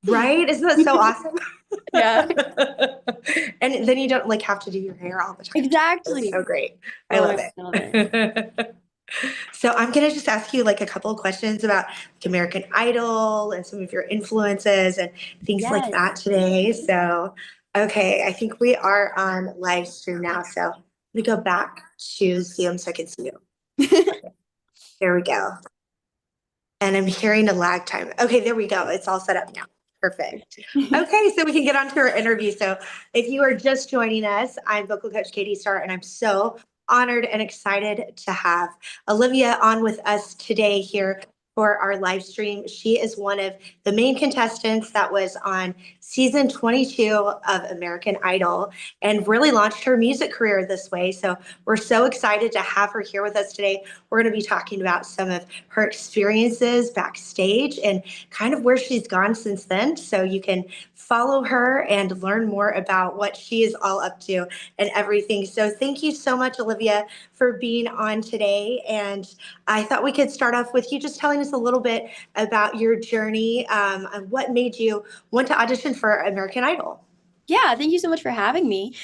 Right? Isn't that so awesome? Yeah, And then you don't like have to do your hair all the time. That's exactly. so great. I Oh love my God, I love it. it. So I'm gonna just ask you like a couple of questions about like American Idol and some of your influences and things like that Yes. today. So, okay, I think we are on live stream now. So let me go back to Zoom so I can see you. There we go. And I'm hearing a lag time. Okay, there we go. It's all set up now. Perfect. Okay, so we can get on to our interview. So if you are just joining us, I'm vocal coach Katie Starr, and I'm so honored and excited to have Olivia on with us today here for our live stream. She is one of the main contestants that was on season 22 of American Idol and really launched her music career this way. So we're so excited to have her here with us today. We're going to be talking about some of her experiences backstage and kind of where she's gone since then. So you can follow her and learn more about what she is all up to and everything. So thank you so much, Olivia, for being on today. And I thought we could start off with you just telling us a little bit about your journey and what made you want to audition for American Idol. Yeah, thank you so much for having me.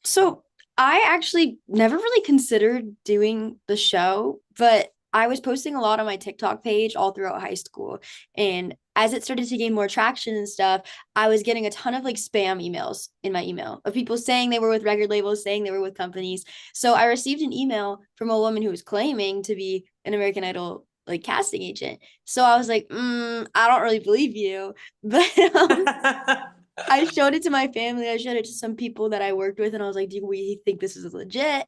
So I actually never really considered doing the show, but I was posting a lot on my TikTok page all throughout high school. And as it started to gain more traction and stuff, I was getting a ton of like spam emails in my email of people saying they were with record labels, saying they were with companies. So I received an email from a woman who was claiming to be an American Idol like casting agent. So I was like, I don't really believe you. But I showed it to my family. I showed it to some people that I worked with, and I was like, "Do we think this is legit?"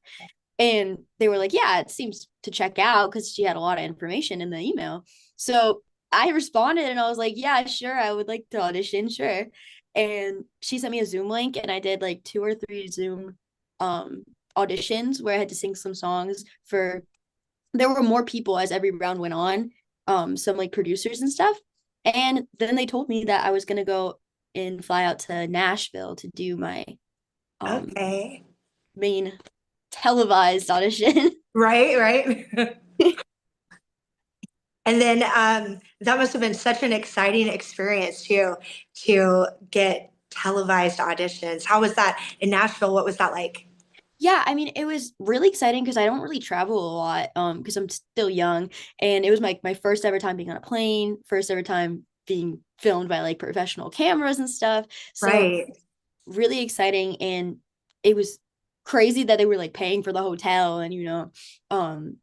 And they were like, "Yeah, it seems to check out," because she had a lot of information in the email. So I responded, and I was like, "Yeah, sure, I would like to audition, sure." And she sent me a Zoom link, and I did like 2 or 3 Zoom um auditions where I had to sing some songs for. There were more people as every round went on, some like producers and stuff. And then they told me that I was gonna go and fly out to Nashville to do my um Okay. main televised audition. Right, right. And then that must have been such an exciting experience too, to get televised auditions. How was that in Nashville? What was that like? Yeah, I mean, it was really exciting because I don't really travel a lot, because I'm still young, and it was my first ever time being on a plane, first ever time being filmed by like professional cameras and stuff. So Right. really exciting, and it was crazy that they were like paying for the hotel, and um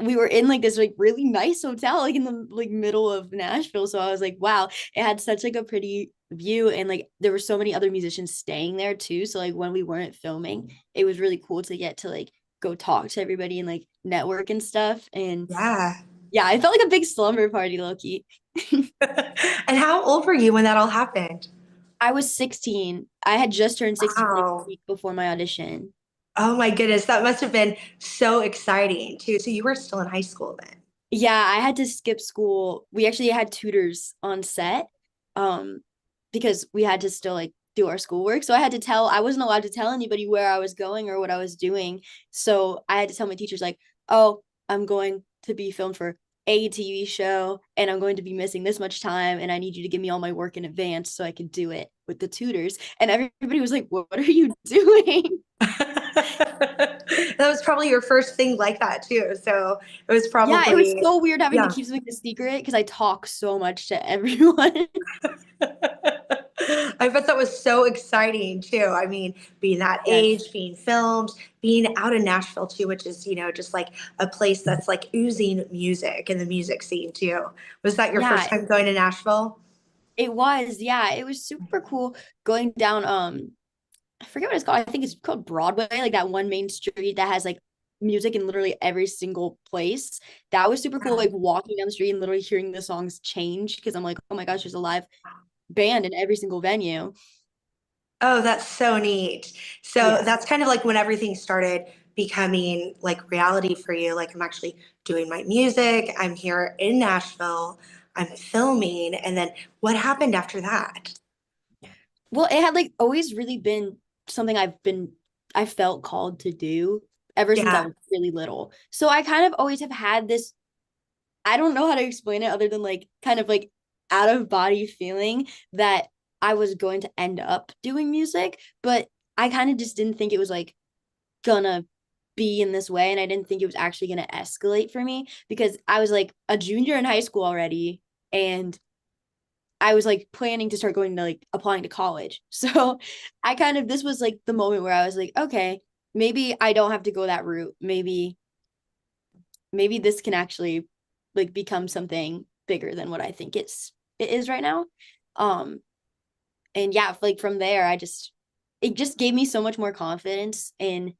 we were in like this like really nice hotel like in the like middle of Nashville. So I was like, wow, it had such like a pretty view, and like there were so many other musicians staying there too. So like when we weren't filming, it was really cool to get to like go talk to everybody and like network and stuff. And Yeah. yeah, I felt like a big slumber party, Loki. And how old were you when that all happened? I was 16. I had just turned 16 like a Wow. week before my audition. Oh my goodness, that must have been so exciting too. So you were still in high school then. Yeah, I had to skip school. We actually had tutors on set, um, because we had to still like do our schoolwork. So I wasn't allowed to tell anybody where I was going or what I was doing. So I had to tell my teachers like, oh, I'm going to be filmed for a TV show and I'm going to be missing this much time and I need you to give me all my work in advance so I could do it with the tutors. And everybody was like, what are you doing? That was probably your first thing like that too. So it was Yeah, it was probably, so weird having to yeah. keep something a secret because I talk so much to everyone. I bet that was so exciting too. I mean, being that Yes. age, being filmed, being out in Nashville too, which is, just like a place that's like oozing music and the music scene too. Was that your first Yeah, time going to Nashville? it was. Yeah, it was super cool going down I forget what it's called. I think it's called Broadway, like that one main street that has like music in literally every single place. That was super cool, Yeah. like walking down the street and literally hearing the songs change because I'm like, oh my gosh, there's a live band in every single venue. Oh, that's so neat. So Yeah. that's kind of like when everything started becoming like reality for you. Like I'm actually doing my music. I'm here in Nashville. I'm filming. And then what happened after that? Well, it had like always really been something I felt called to do ever since I Yeah. was really little. So I kind of always have had this, I don't know how to explain it other than like kind of like out of body feeling that I was going to end up doing music, but I kind of just didn't think it was like gonna be in this way, and I didn't think it was actually gonna escalate for me because I was like a junior in high school already, and I was like planning to start going to like applying to college. So I kind of this was like the moment where I was like, okay, maybe I don't have to go that route. Maybe this can actually like become something bigger than what I think it is right now. Um and yeah, like from there it just gave me so much more confidence in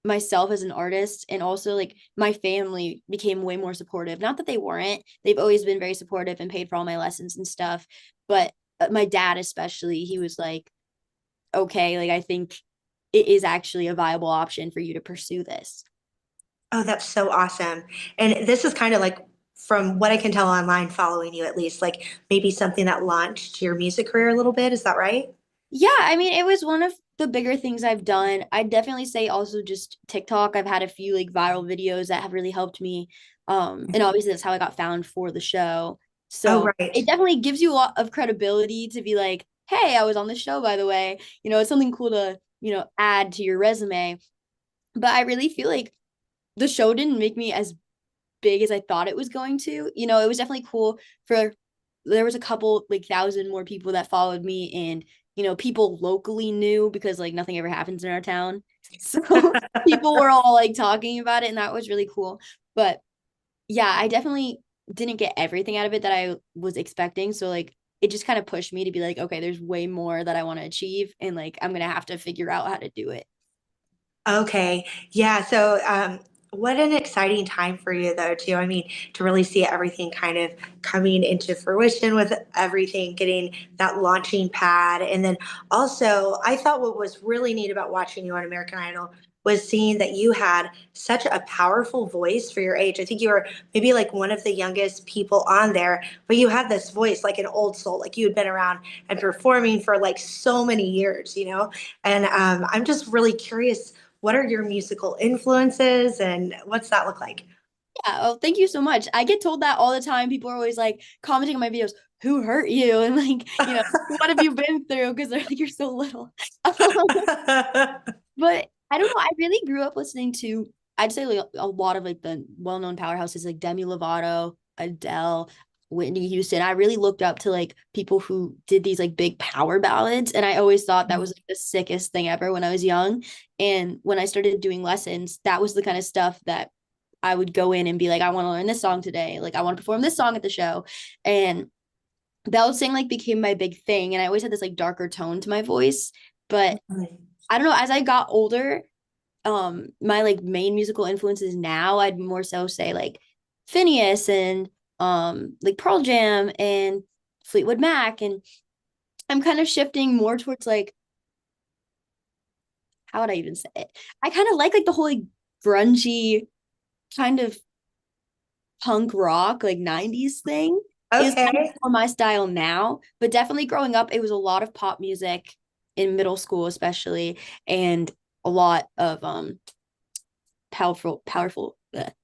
myself as an artist, and also like my family became way more supportive. Not that they weren't, they've always been very supportive and paid for all my lessons and stuff, but my dad especially, he was like, okay, like I think it is actually a viable option for you to pursue this. Oh, that's so awesome. And this is kind of like, from what I can tell online, following you at least, like maybe something that launched your music career a little bit. Is that right? Yeah, I mean, it was one of the bigger things I've done. I'd definitely say also just TikTok. I've had a few like viral videos that have really helped me. And obviously that's how I got found for the show. Oh, So it right. definitely gives you a lot of credibility to be like, hey, I was on the show, by the way. It's something cool to, add to your resume. But I really feel like the show didn't make me as big as I thought it was going to. It was definitely cool for there was a couple like thousand more people that followed me, and people locally knew because like nothing ever happens in our town. So people were all like talking about it, and that was really cool. But yeah, I definitely didn't get everything out of it that I was expecting. So like it just kind of pushed me to be like, okay, there's way more that I want to achieve, and like I'm gonna have to figure out how to do it. Okay. Yeah. So, what an exciting time for you, though, too. I mean, to really see everything kind of coming into fruition with everything, getting that launching pad. And then also, I thought what was really neat about watching you on American Idol was seeing that you had such a powerful voice for your age. I think you were maybe like one of the youngest people on there, but you had this voice like an old soul, like you had been around and performing for like so many years, you know? And I'm just really curious, what are your musical influences and what's that look like? Yeah, oh, thank you so much. I get told that all the time. People are always like commenting on my videos, who hurt you? And like, what have you been through? Because they're like, you're so little. But I don't know. I really grew up listening to, I'd say like a lot of like the well-known powerhouses like Demi Lovato, Adele, Whitney Houston. I really looked up to like people who did these like big power ballads. And I always thought that was like the sickest thing ever when I was young. And when I started doing lessons, that was the kind of stuff that I would go in and be like, I want to learn this song today. Like I want to perform this song at the show. And ballad sing like became my big thing. And I always had this like darker tone to my voice. But I don't know, as I got older, my like main musical influences now, I'd more so say like Phineas and like Pearl Jam and Fleetwood Mac. And I'm kind of shifting more towards like, how would I even say it? I kind of like the whole like grungy kind of punk rock, like 90s thing is kind of Okay. more my style now. But definitely growing up, it was a lot of pop music in middle school, especially, and a lot of powerful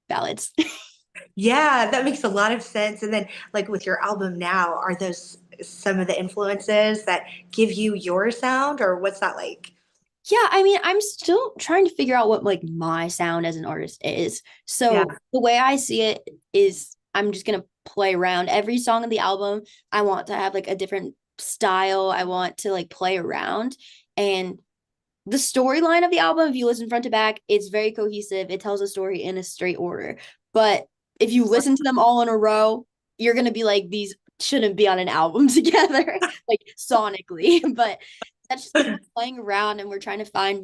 ballads. Yeah, that makes a lot of sense. And then, like with your album now, are those some of the influences that give you your sound, or what's that like? Yeah, I mean, I'm still trying to figure out what like my sound as an artist is. Yeah. So the way I see it is I'm just gonna play around every song on the album. I want to have like a different style. I want to like play around. And the storyline of the album, if you listen front to back, it's very cohesive. It tells a story in a straight order. But if you listen to them all in a row, you're gonna be like, these shouldn't be on an album together, like sonically. But that's just because we're playing around and we're trying to find,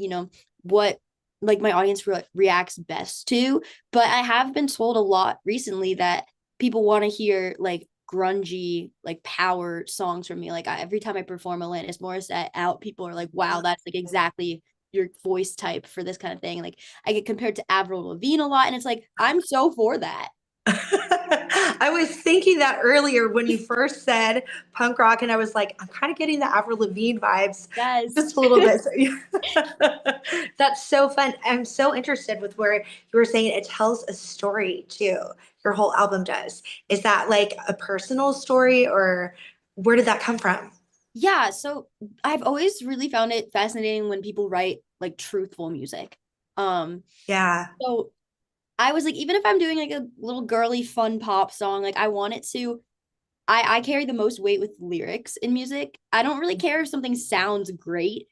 what like my audience reacts best to. But I have been told a lot recently that people want to hear like grungy, like power songs from me. Like every time I perform Alanis Morissette out, people are like, "Wow, that's like exactly your voice type for this kind of thing." Like I get compared to Avril Lavigne a lot, and it's like I'm so for that. I was thinking that earlier when you first said punk rock, and I was like, I'm kind of getting the Avril Lavigne vibes Yes. just a little bit. So, that's so fun. I'm so interested with where you were saying it tells a story too. your whole album does. Is that like a personal story, or where did that come from? Yeah, so I've always really found it fascinating when people write like truthful music. Um, Yeah. so I was like, even if I'm doing like a little girly fun pop song, like I want it to I carry the most weight with lyrics in music. I don't really care if something sounds great.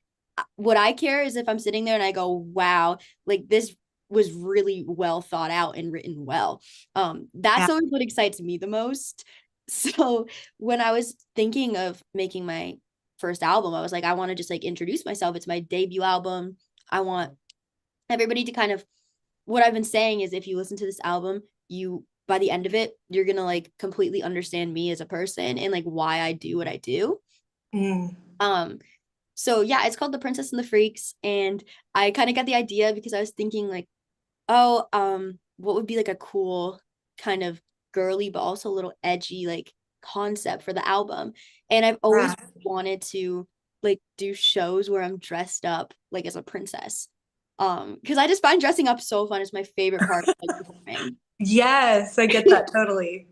What I care is if I'm sitting there and I go, wow, like this was really well thought out and written well. That's Yeah. always what excites me the most. So when I was thinking of making my first album, I was like, I want to just like introduce myself. It's my debut album. I want everybody to kind of what I've been saying is if you listen to this album, you by the end of it, you're gonna like completely understand me as a person and like why I do what I do. Mm. Um, so yeah, it's called The Princess and the Freaks, and I kind of got the idea because I was thinking like, oh, what would be like a cool kind of girly but also a little edgy like concept for the album. And I've always Yeah. wanted to like do shows where I'm dressed up like as a princess. Because I just find dressing up so fun. It's my favorite part of like performing. Yes, I get that totally.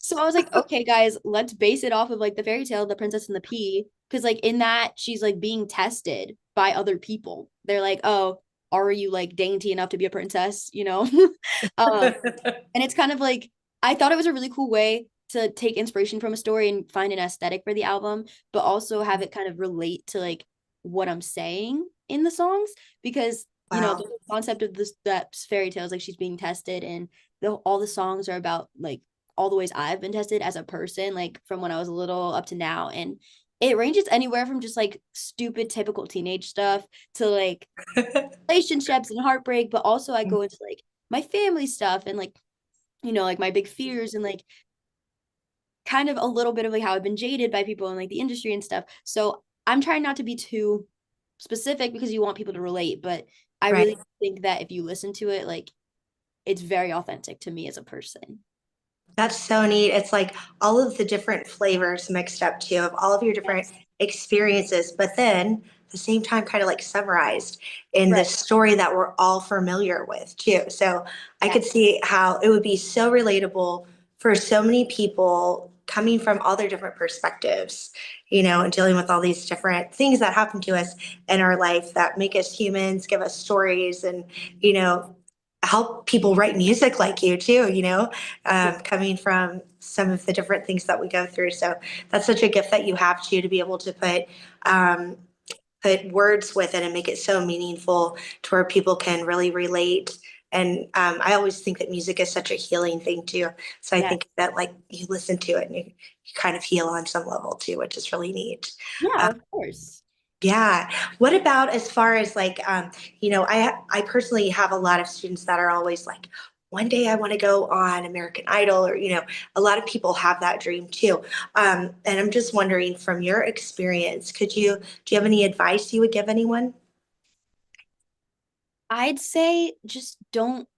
So I was like, okay, guys, let's base it off of like the fairy tale, The Princess and the Pea, because like in that she's like being tested by other people. They're like, oh, are you like dainty enough to be a princess? You know, um, and it's kind of like I thought it was a really cool way to take inspiration from a story and find an aesthetic for the album, but also have it kind of relate to like what I'm saying in the songs because you know Wow. the concept of this that fairy tales like she's being tested and all the songs are about like all the ways I've been tested as a person like from when I was little up to now and it ranges anywhere from just like stupid typical teenage stuff to like relationships and heartbreak but also I go into like my family stuff and like you know, like my big fears and like kind of a little bit of like how I've been jaded by people in like the industry and stuff. So I'm trying not to be too specific because you want people to relate, but I Right. really think that if you listen to it, like it's very authentic to me as a person. That's so neat. It's like all of the different flavors mixed up too, of all of your different Yes. experiences, but then at the same time, kind of like summarized in Right. this story that we're all familiar with too. So I Yeah. could see how it would be so relatable for so many people coming from all their different perspectives, and dealing with all these different things that happen to us in our life that make us humans, give us stories, and, you know, help people write music like you too, Yeah. coming from some of the different things that we go through. So that's such a gift that you have too, to be able to um, put words with it and make it so meaningful to where people can really relate. And I always think that music is such a healing thing too. So I Yeah. think that like you listen to it and you kind of heal on some level too, which is really neat. Yeah, of course. Yeah. What about as far as like, I personally have a lot of students that are always like, one day I want to go on American Idol, or, a lot of people have that dream too. And I'm just wondering from your experience, do you have any advice you would give anyone? I'd say just don't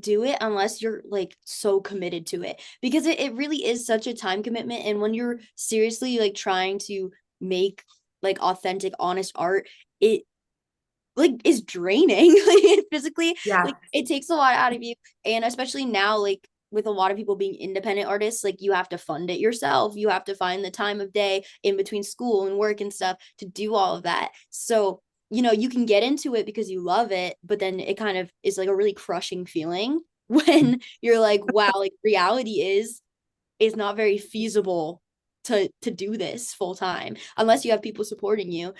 do it unless you're like so committed to it because it really is such a time commitment and when you're seriously like trying to make like authentic honest art it like is draining like physically Yeah. like it takes a lot out of you and especially now like with a lot of people being independent artists like you have to fund it yourself you have to find the time of day in between school and work and stuff to do all of that so you know you can get into it because you love it but then it kind of is like a really crushing feeling when you're like wow like reality is not very feasible to do this full time unless you have people supporting you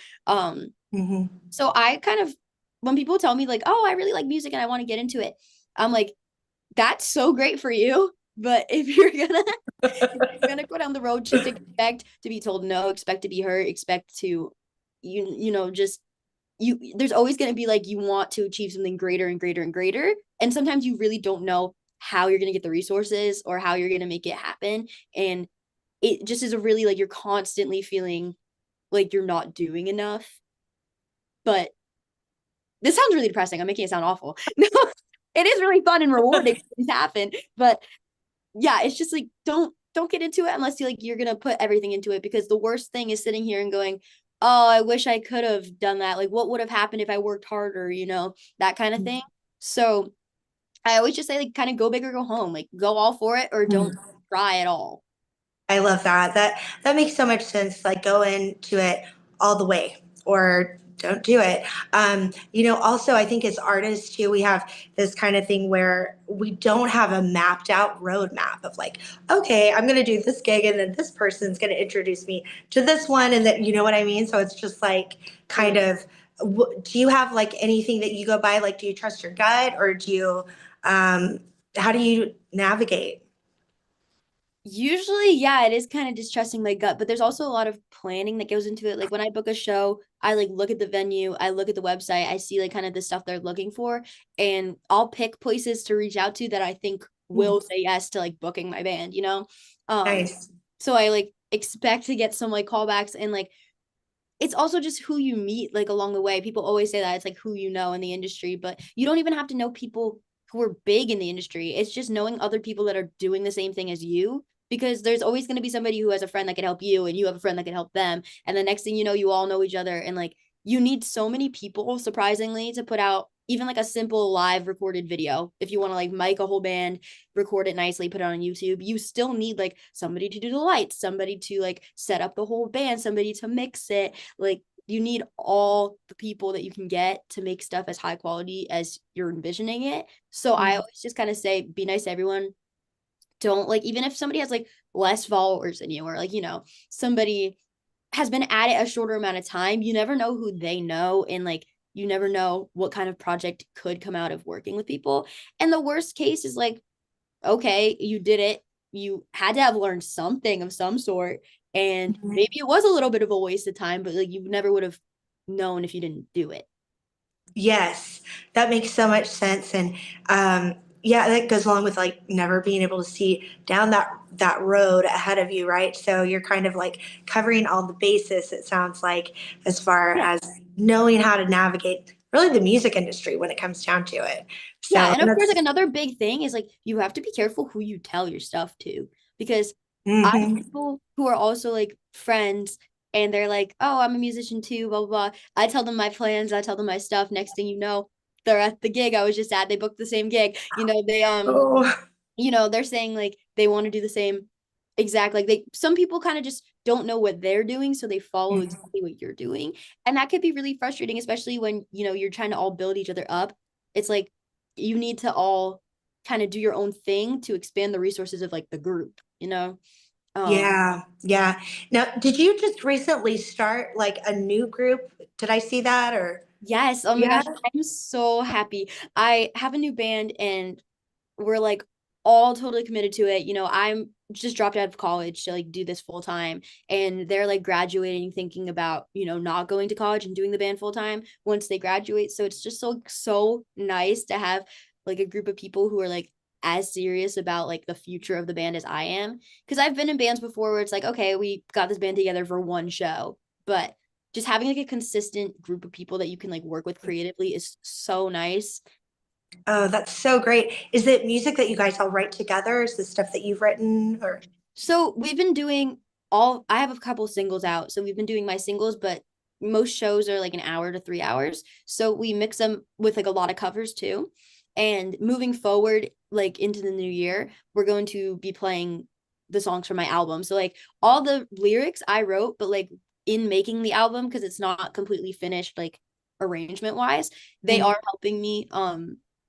Hmm. so I kind of, when people tell me like, oh, I really like music and I want to get into it, I'm like, that's so great for you. But if you're gonna if you're gonna go down the road, just expect to be told no, expect to be hurt, expect to you know, just you there's always gonna be like you want to achieve something greater and greater and greater. And sometimes you really don't know how you're gonna get the resources or how you're gonna make it happen. And it just is a really like you're constantly feeling like you're not doing enough. But this sounds really depressing. I'm making it sound awful. No, it is really fun and rewarding when things happen. But yeah, it's just like don't get into it unless you like you're gonna put everything into it because the worst thing is sitting here and going, oh, I wish I could have done that. Like what would have happened if I worked harder, you know, that kind of thing. So I always just say like kind of go big or go home. Like go all for it or don't try at all. I love that. That makes so much sense. Like go into it all the way or don't do it. Also I think as artists too, we have this kind of thing where we don't have a mapped out roadmap of like, okay, I'm gonna do this gig and then this person's gonna introduce me to this one and that you know what I mean? So it's just like kind of do you have like anything that you go by? Like do you trust your gut or do you um how do you navigate? Usually, yeah, it is kind of distrusting my gut, but there's also a lot of planning that goes into it. Like when I book a show, I like look at the venue, I look at the website, I see like kind of the stuff they're looking for, and I'll pick places to reach out to that I think will say yes to like booking my band, you know? Um, Nice. so I like expect to get some like callbacks and like it's also just who you meet like along the way. People always say that it's like who you know in the industry, but you don't even have to know people who are big in the industry. It's just knowing other people that are doing the same thing as you because there's always going to be somebody who has a friend that can help you and you have a friend that can help them. And the next thing you know, you all know each other and like you need so many people surprisingly to put out even like a simple live recorded video. If you want to like mic a whole band, record it nicely, put it on YouTube, you still need like somebody to do the lights, somebody to like set up the whole band, somebody to mix it, like you need all the people that you can get to make stuff as high quality as you're envisioning it. So I always just kind of say, be nice to everyone. Don't like, even if somebody has like less followers than you, or like, somebody has been at it a shorter amount of time, you never know who they know. And like, you never know what kind of project could come out of working with people. And the worst case is like, okay, you did it. You had to have learned something of some sort. And Mhm. maybe it was a little bit of a waste of time, but like you never would have known if you didn't do it. Yes, that makes so much sense. And yeah, that goes along with like never being able to see down that road ahead of you, right? So you're kind of like covering all the bases, it sounds like, as far Yeah. as knowing how to navigate really the music industry when it comes down to it. Yeah. So And and of course, like that's another big thing is like you have to be careful who you tell your stuff to because I have mhm. people who are also like friends and they're like, oh, I'm a musician too, blah, blah, blah. I tell them my plans, I tell them my stuff. Next thing you know, they're at the gig I was just at. They booked the same gig. Oh, They're saying like they want to do the same exact like they some people kind of just don't know what they're doing, so they follow mhm. exactly what you're doing. And that could be really frustrating, especially when you're trying to all build each other up. It's like you need to all kind of do your own thing to expand the resources of like the group. Um, Yeah, yeah. Now, did you just recently start like a new group? Did I see that or? yes, oh my Yeah. gosh, I'm so happy. I have a new band and we're like all totally committed to it. I'm just dropped out of college to like do this full time. And they're like graduating, thinking about, not going to college and doing the band full time once they graduate. So it's just so nice to have like a group of people who are like as serious about like the future of the band as I am. Cause I've been in bands before where it's like, okay, we got this band together for one show, but just having like a consistent group of people that you can like work with creatively is so nice. Oh, that's so great. Is it music that you guys all write together? Is this stuff that you've written or? So we've been doing I have a couple singles out. So we've been doing my singles, but most shows are like an hour to 3 hours. So we mix them with like a lot of covers too. And moving forward, like into the new year, we're going to be playing the songs from my album. So like all the lyrics I wrote, but like in making the album, because it's not completely finished, like arrangement wise, they Mhm. are helping me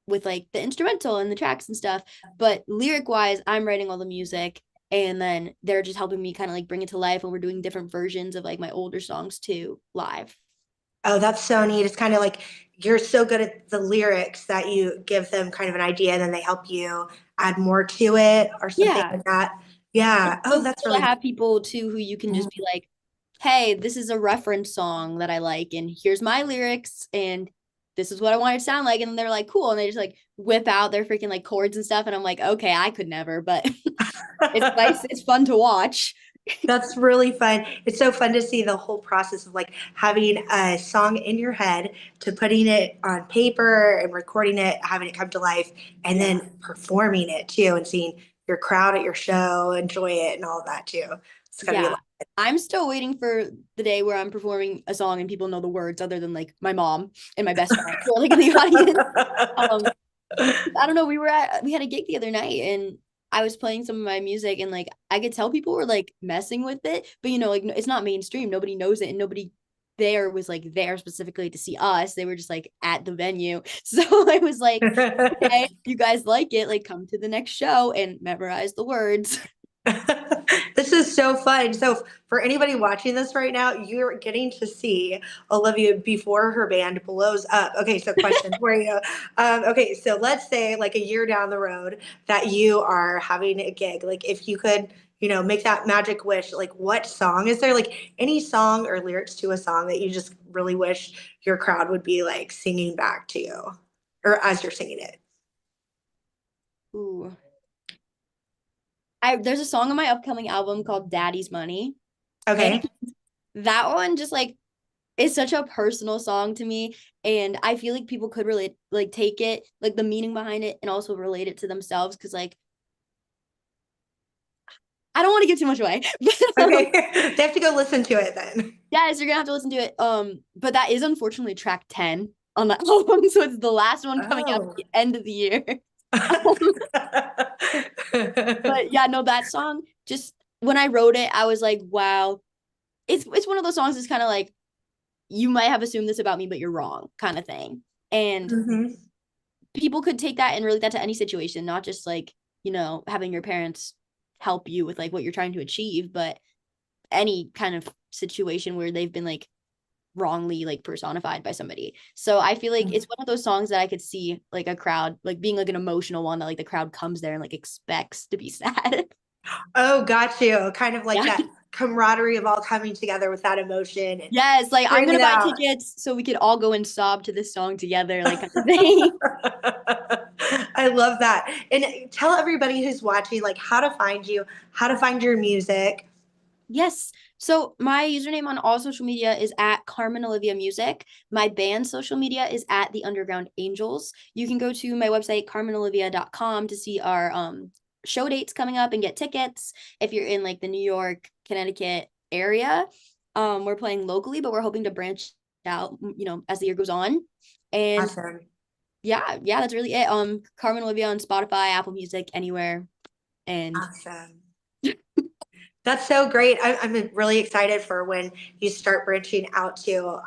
with like the instrumental and the tracks and stuff. But lyric wise, I'm writing all the music and then they're just helping me kind of like bring it to life and we're doing different versions of like my older songs too live. Oh, that's so neat. It's kind of like you're so good at the lyrics that you give them kind of an idea and then they help you add more to it or something Yeah. like that. It's Yeah. so Oh, cool that's to really have people too who you can just be like, hey, this is a reference song that I like and here's my lyrics and this is what I want it to sound like. And they're like, cool. And they just like whip out their freaking like chords and stuff. And I'm like, okay, I could never, but it's good. nice. It's fun to watch. That's really fun. It's so fun to see the whole process of like having a song in your head to putting it on paper and recording it, having it come to life, and Yeah. then performing it too and seeing your crowd at your show enjoy it and all of that too. It's gonna be a Yeah. lot. I'm still waiting for the day where I'm performing a song and people know the words other than like my mom and my best friend who are like in the audience. Um, I don't know, we had a gig the other night and I was playing some of my music and like I could tell people were like messing with it, but you know, like it's not mainstream. Nobody knows it and nobody there was like there specifically to see us. They were just like at the venue. So I was like, okay, if you guys like it, like come to the next show and memorize the words. This is so fun. So for anybody watching this right now, you're getting to see Olivia before her band blows up. Okay, so question for you. Okay, so let's say like a year down the road that you are having a gig. Like if you could, make that magic wish, like what song is there? Like any song or lyrics to a song that you just really wish your crowd would be like singing back to you or as you're singing it? Ooh. There's a song on my upcoming album called Daddy's Money. And Okay. that one just like is such a personal song to me. And I feel like people could relate, like take it, like the meaning behind it, and also relate it to themselves. Cause like I don't want to give too much away. But, Okay. They have to go listen to it then. yes, you're gonna have to listen to it. But that is unfortunately track 10 on the album. So it's the last one coming out at Oh. the end of the year. But yeah, no, that song just when I wrote it, I was like, wow. It's one of those songs that's kind of like you might have assumed this about me, but you're wrong, kind of thing. And Mhm. people could take that and relate that to any situation, not just like, having your parents help you with like what you're trying to achieve, but any kind of situation where they've been like wrongly like personified by somebody. So I feel like it's one of those songs that I could see like a crowd like being like an emotional one that like the crowd comes there and like expects to be sad. Oh, got you. Kind of like Yeah. that camaraderie of all coming together with that emotion and Yes, like I'm bring gonna it buy out. tickets so we could all go and sob to this song together, like kind of thing. I love that. And tell everybody who's watching, like how to find you, how to find your music. Yes. So my username on all social media is at Carmen Olivia Music. My band social media is at The Underground Angels. You can go to my website, carmenolivia.com, to see our show dates coming up and get tickets. If you're in like the New York, Connecticut area, we're playing locally, but we're hoping to branch out, as the year goes on. And Awesome. yeah, that's really it. Carmen Olivia on Spotify, Apple Music, anywhere. And Awesome. That's so great. I'm really excited for when you start branching out to,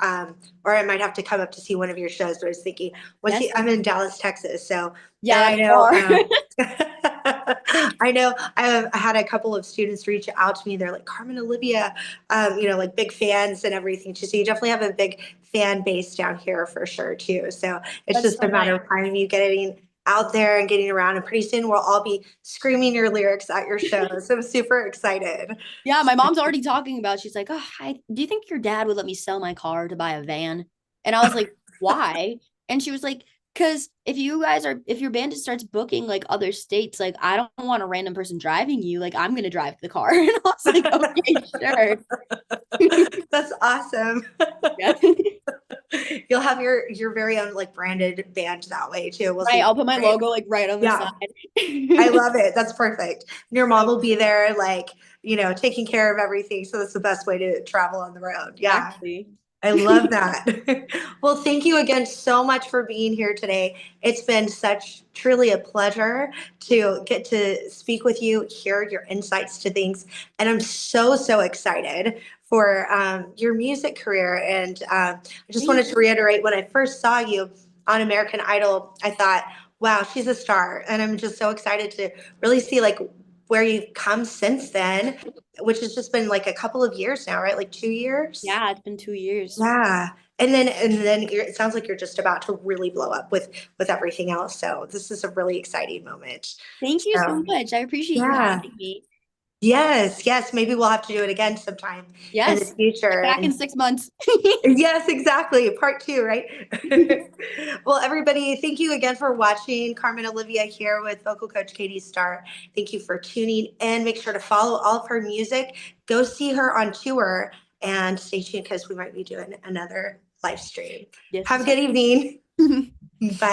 or I might have to come up to see one of your shows. But I was thinking, yes, I'm in Dallas, Texas, so yeah, and I that's know, far. I know, I had a couple of students reach out to me. They're like, Carmen Olivia, like big fans and everything too. So you definitely have a big fan base down here for sure too. So it's That's just so a matter nice. of time you getting out there and getting around, and pretty soon we'll all be screaming your lyrics at your shows. So I'm super excited. Yeah, my mom's already talking about. She's like, "Oh, do you think your dad would let me sell my car to buy a van?" And I was like, "Why?" And she was like, "Cause if your band just starts booking like other states, like I don't want a random person driving you. Like I'm gonna drive the car." And I was like, "Okay, sure." That's awesome. Yeah. You'll have your very own like branded band that way too. We'll Right, see. I'll put my Right? logo like right on the Yeah, I side. love it. That's perfect. Your mom Yep, will be there, like, taking care of everything. So that's the best way to travel on the road. Yeah. exactly. I love that. Well, thank you again so much for being here today. It's been such truly a pleasure to get to speak with you, hear your insights to things. And I'm so, so excited for your music career. And I just Thank wanted to reiterate when I first saw you on American Idol, I thought, wow, she's a star. And I'm just so excited to really see like where you've come since then, which has just been like a couple of years now, right? Like 2 years. Yeah, it's been 2 years. Yeah. And then it sounds like you're just about to really blow up with everything else. So this is a really exciting moment. Thank you so So much. I appreciate you yeah. having me. Yes, yes. Maybe we'll have to do it again sometime in the Yes, future. back in And 6 months. yes, exactly. Part two, right? Well, everybody, thank you again for watching. Carmen Olivia here with vocal coach Katie Starr. Thank you for tuning in. Make sure to follow all of her music. Go see her on tour and stay tuned because we might be doing another live stream. Yes, Have a good evening. yes. Bye.